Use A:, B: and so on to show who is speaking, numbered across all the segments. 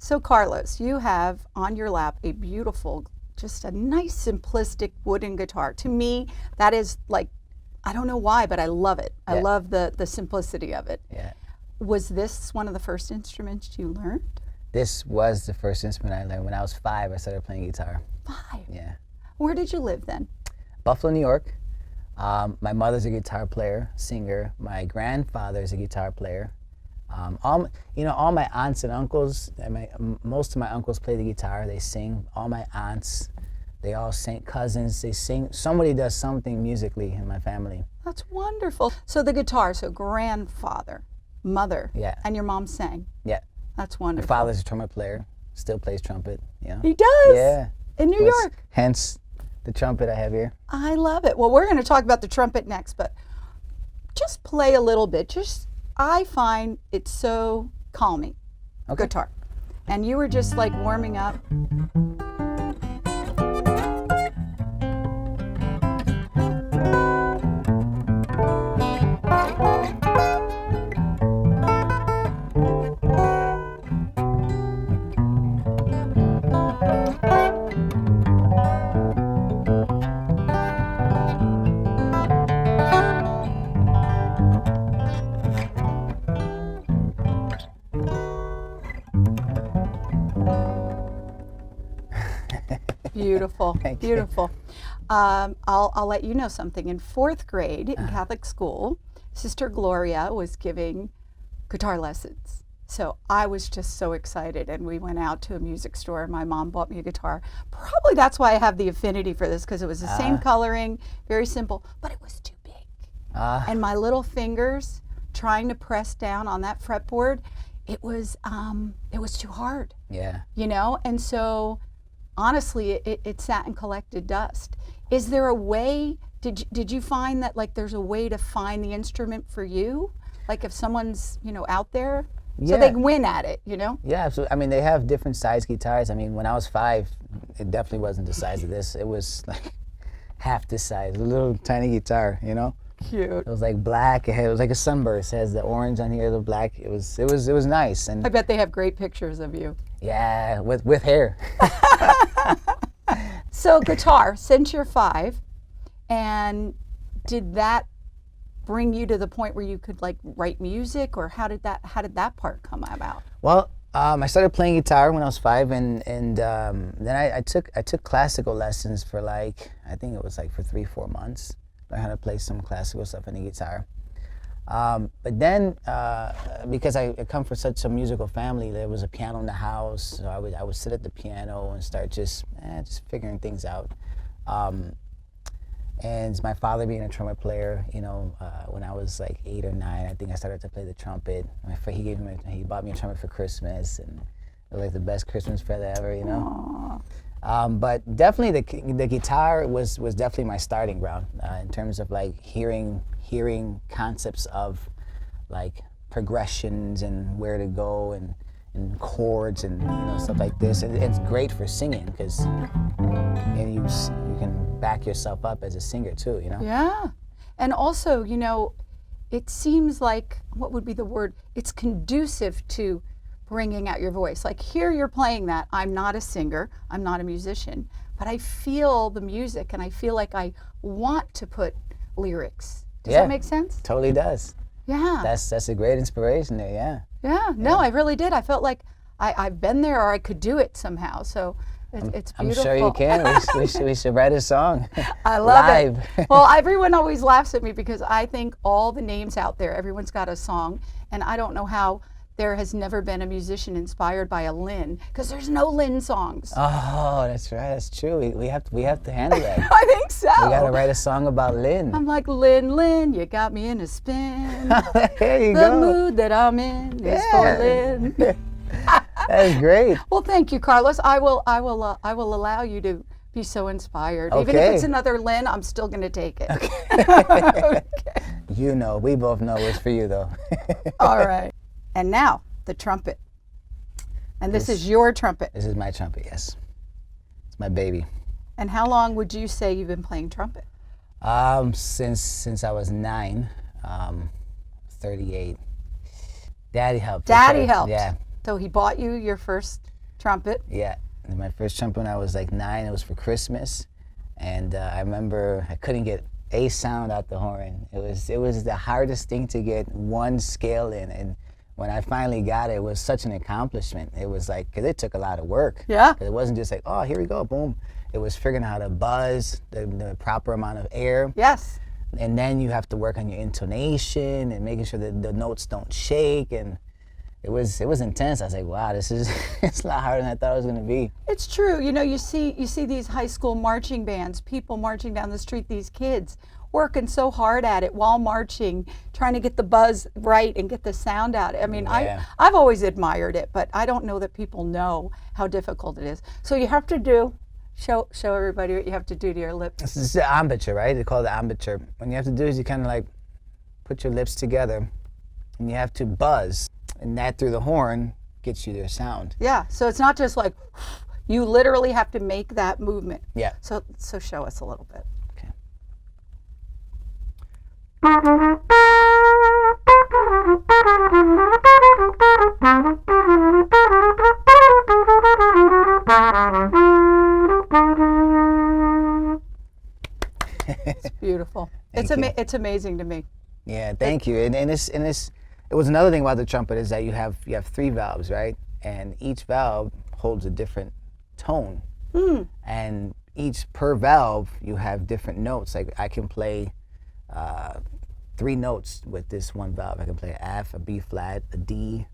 A: So, Carlos, you have on your lap a beautiful, just a nice, simplistic wooden guitar. To me, that is like, I don't know why, but I love it. I
B: Yeah.
A: love the simplicity of it.
B: Yeah.
A: Was this one of the first instruments you learned?
B: This was the first instrument I learned. When I was 5, I started playing guitar.
A: 5.
B: Yeah.
A: Where did you live then?
B: Buffalo, New York. My mother's a guitar player, singer. My grandfather's a guitar player. All my aunts and uncles, most of my uncles play the guitar. They sing. All my aunts, they all sing. Cousins, they sing. Somebody does something musically in my family.
A: That's wonderful. So the guitar, so grandfather, mother,
B: Yeah.
A: and your mom sang.
B: Yeah.
A: That's
B: My
A: wonderful.
B: father's a trumpet player. Still plays trumpet.
A: He does?
B: Yeah.
A: In New York?
B: Hence the trumpet I have here.
A: I love it. Well, we're going to talk about the trumpet next, but just play a little bit. I find it so calming.
B: Okay.
A: Guitar. And you were just like warming up. Beautiful,
B: Thank you.
A: beautiful. I'll let you know something. In 4th grade in Catholic school, Sister Gloria was giving guitar lessons. So I was just so excited, and we went out to a music store, and my mom bought me a guitar. Probably that's why I have the affinity for this, because it was the same coloring, very simple, but it was too big. And my little fingers trying to press down on that fretboard, it was too hard,
B: Yeah.
A: you know? And so honestly, it sat and collected dust. Is there a way, did you find that like there's a way to find the instrument for you? Like if someone's, out there, so they
B: Yeah.
A: can win at it, you know?
B: Yeah, absolutely. I mean, they have different size guitars. I mean, when I was 5, it definitely wasn't the size of this. It was like half this size, a little tiny guitar, you know?
A: Cute.
B: It was like black. It was like a sunburst. It has the orange on here, the black. It was nice. And
A: I bet they have great pictures of you.
B: yeah, with hair.
A: So guitar, since you're 5, and did that bring you to the point where you could like write music, or how did that part come about?
B: Well, I started playing guitar when I was 5, and then I took classical lessons for I think it was like for 3-4 months. Learned how to play some classical stuff on the guitar. But then, because I come from such a musical family, there was a piano in the house, so I would sit at the piano and start just figuring things out. And my father being a trumpet player, when I was like 8 or 9, I think I started to play the trumpet. He bought me a trumpet for Christmas, and it was like the best Christmas present ever, you know. But definitely the guitar was definitely my starting ground in terms of like hearing concepts of like progressions and where to go and chords and stuff like this. And it's great for singing because you can back yourself up as a singer too, you know.
A: Yeah. And also, it seems like, what would be the word? It's conducive to bringing out your voice. Like here you're playing that. I'm not a singer, I'm not a musician, but I feel the music and I feel like I want to put lyrics. Does
B: Yeah.
A: that make sense?
B: Totally does.
A: Yeah.
B: That's a great inspiration there, yeah.
A: Yeah. No, I really did. I felt like I've been there, or I could do it somehow. So it's
B: I'm
A: beautiful.
B: sure you can. We should write a song.
A: I love
B: live.
A: it. Well, everyone always laughs at me because I think all the names out there, everyone's got a song, and I don't know how there has never been a musician inspired by a Lynn, because there's no Lynn songs.
B: Oh, that's right. That's true. We have to handle that.
A: I think so.
B: We got to write a song about Lynn.
A: I'm like, Lynn, you got me in a spin.
B: There you
A: The
B: go.
A: mood that I'm in is for
B: Yeah.
A: Lynn.
B: That's great.
A: Well, thank you, Carlos. I will allow you to be so inspired. Even if
B: Okay.
A: it's another Lynn, I'm still going to take it.
B: We both know it's for you though.
A: All right. And now the trumpet. And this is your trumpet.
B: This is my trumpet, yes. It's my baby.
A: And how long would you say you've been playing trumpet?
B: Since I was 9, 38. Daddy helped. for
A: Daddy
B: sure.
A: helped.
B: Yeah.
A: So he bought you your first trumpet.
B: Yeah, and my first trumpet when I was like 9. It was for Christmas, and I remember I couldn't get a sound out the horn. It was the hardest thing to get one scale in, and when I finally got it, it was such an accomplishment. It was like, because it took a lot of work.
A: Yeah.
B: 'Cause it wasn't just like, oh, here we go, boom. It was figuring out how to buzz, the proper amount of air.
A: Yes.
B: And then you have to work on your intonation and making sure that the notes don't shake. And it was intense. I was like, wow, this is it's a lot harder than I thought it was going to be.
A: It's true. You know, you see these high school marching bands, people marching down the street, these kids working so hard at it while marching, trying to get the buzz right and get the sound out. I mean,
B: Yeah.
A: I've always admired it, but I don't know that people know how difficult it is. So you have to show everybody what you have to do to your lips.
B: This is the embouchure, right? They call it the embouchure. What you have to do is you kind of like put your lips together and you have to buzz. And that through the horn gets you their sound.
A: Yeah. So it's not just like, you literally have to make that movement.
B: Yeah.
A: So show us a little bit.
B: Okay.
A: It's beautiful.
B: Thank you.
A: It's amazing to me.
B: Yeah, thank you. And it was another thing about the trumpet is that you have 3 valves, right? And each valve holds a different tone. And per valve you have different notes. Like I can play 3 notes with this one valve. I can play an F, a B flat, a D,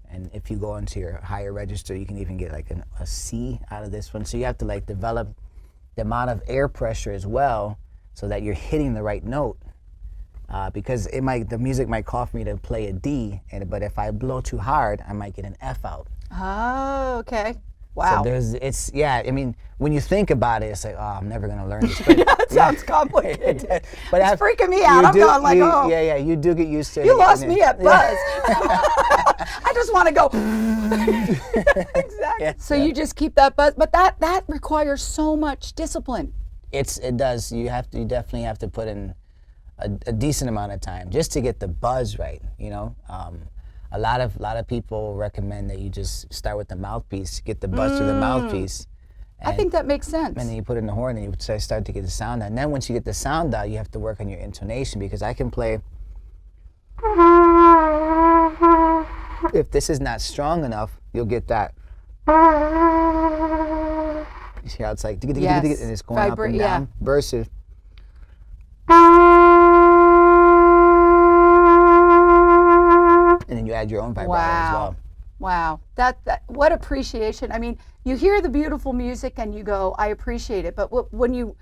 B: and if you go into your higher register, you can even get like a C out of this one. So you have to like develop the amount of air pressure as well, so that you're hitting the right note. Because the music might call for me to play a D, but if I blow too hard, I might get an F out.
A: Oh, okay. Wow.
B: So I mean, when you think about it, it's like, oh, I'm never gonna learn this.
A: Yeah, it sounds complicated.
B: But
A: It's freaking me out. I'm going like, oh.
B: Yeah, you do get used to it.
A: You lost me at buzz. I just want to go. Exactly.
B: Yeah,
A: So
B: yeah.
A: you just keep that buzz, but that requires so much discipline.
B: It does. You definitely have to put in a decent amount of time just to get the buzz right. You know, a lot of people recommend that you just start with the mouthpiece, get the buzz through the mouthpiece.
A: I think that makes sense.
B: And then you put it in the horn and you start to get the sound out. And then once you get the sound out, you have to work on your intonation, because I can play. If this is not strong enough, you'll get that. You see how it's like, and
A: Yes.
B: it's going up and down, versus. And then you add your own vibrato as well.
A: Wow. That what appreciation. I mean, you hear the beautiful music and you go, I appreciate it. But when you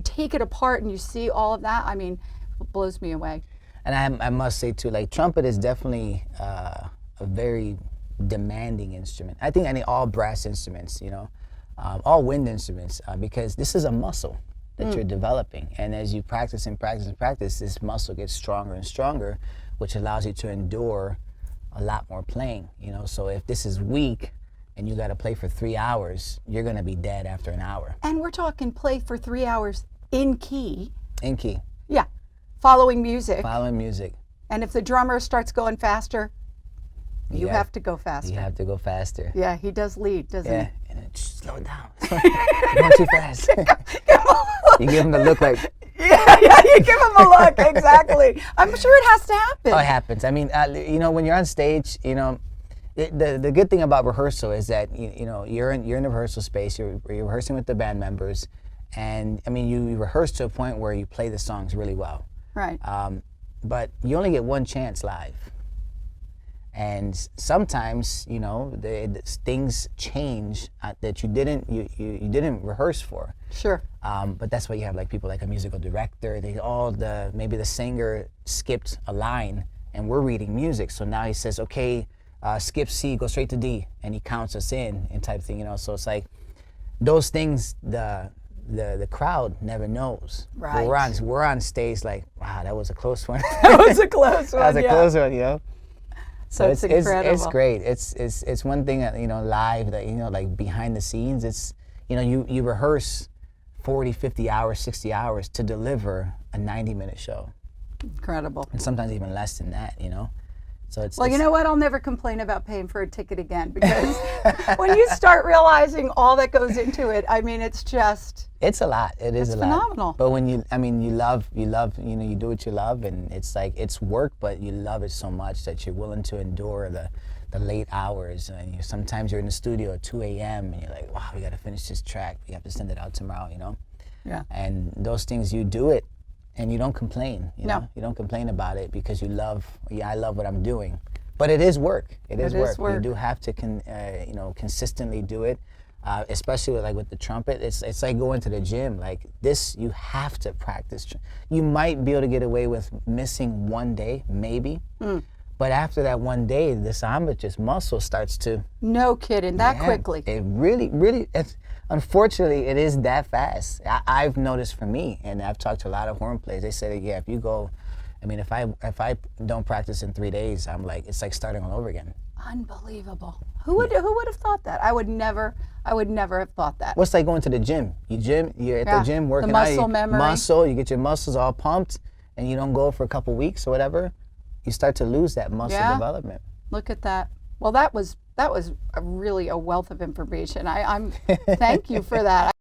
A: take it apart and you see all of that, I mean, it blows me away.
B: And I must say too, like trumpet is definitely a very demanding instrument. I think all brass instruments, you know, all wind instruments, because this is a muscle that you're developing. And as you practice and practice and practice, this muscle gets stronger and stronger, which allows you to endure a lot more playing, you know. So if this is weak and you got to play for 3 hours, you're going to be dead after an hour.
A: And we're talking play for 3 hours in key.
B: In key.
A: Yeah. Following music.
B: Following music.
A: And if the drummer starts going faster, you
B: Yeah.
A: have to go faster.
B: You have to go faster.
A: Yeah, he does lead, doesn't
B: Yeah,
A: he?
B: and then just slow it down. You're going too fast. You give him the look like,
A: Yeah, you give him a look, exactly. I'm sure it has to happen.
B: oh, it happens. I mean, you know, when you're on stage, you know, the good thing about rehearsal is that you know you're in the rehearsal space. You're rehearsing with the band members, and I mean you rehearse to a point where you play the songs really well.
A: Right.
B: But you only get one chance live, and sometimes you know things change that you didn't rehearse for.
A: Sure.
B: But that's why you have like people like a musical director. Maybe the singer skipped a line and we're reading music, so now he says, okay, skip C, go straight to D, and he counts us in type thing, you know. So it's like those things the crowd never knows.
A: Right.
B: But we're on stage like, wow, that was a close one.
A: That was a close one.
B: That was a close one, you know.
A: So it's incredible.
B: It's great. It's one thing that, you know, live, that, you know, like behind the scenes, it's, you know, you rehearse 40, 50 hours, 60 hours to deliver a 90-minute show.
A: Incredible.
B: And sometimes even less than that, you know. So it's
A: Well, you know what? I'll never complain about paying for a ticket again, because when you start realizing all that goes into it, I mean, it's just,
B: it's a lot. It is
A: it's
B: a lot.
A: phenomenal.
B: But when you, I mean, you love, you know, you do what you love, and it's like, it's work, but you love it so much that you're willing to endure the late hours. And sometimes you're in the studio at 2 a.m. and you're like, wow, we got to finish this track. We have to send it out tomorrow, you know?
A: Yeah.
B: And those things, you do it and you don't complain, you
A: No.
B: know? You don't complain about it because you love, I love what I'm doing. But it is work. It is work. You do have to, you know, consistently do it. Especially with the trumpet, it's like going to the gym. Like this, you have to practice. You might be able to get away with missing one day, maybe. But after that one day, the samba just muscle starts to.
A: No kidding, that quickly.
B: It really, unfortunately, it is that fast. I've noticed for me, and I've talked to a lot of horn players. They say that, yeah, if you go, I mean, if I don't practice in 3 days, I'm like, it's like starting all over again.
A: Unbelievable. Who would have thought that? I would never have thought that.
B: What's like going to the gym? You're at the gym working
A: the muscle
B: out.
A: memory.
B: You get your muscles all pumped, and you don't go for a couple weeks or whatever. You start to lose that muscle development.
A: Look at that. Well, that was really a wealth of information. I'm thank you for that.